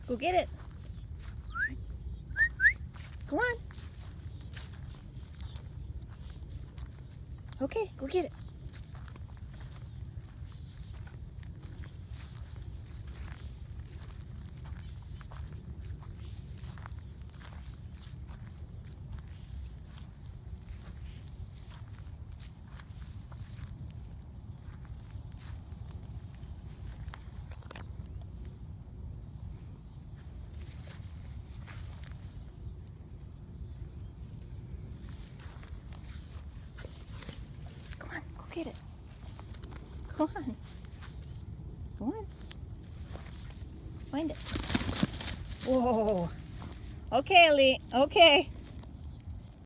Go get it. Go on. Okay, go get it. Come on, go get it. Go on. Go on. Find it. Whoa. Okay, Ellie. Okay.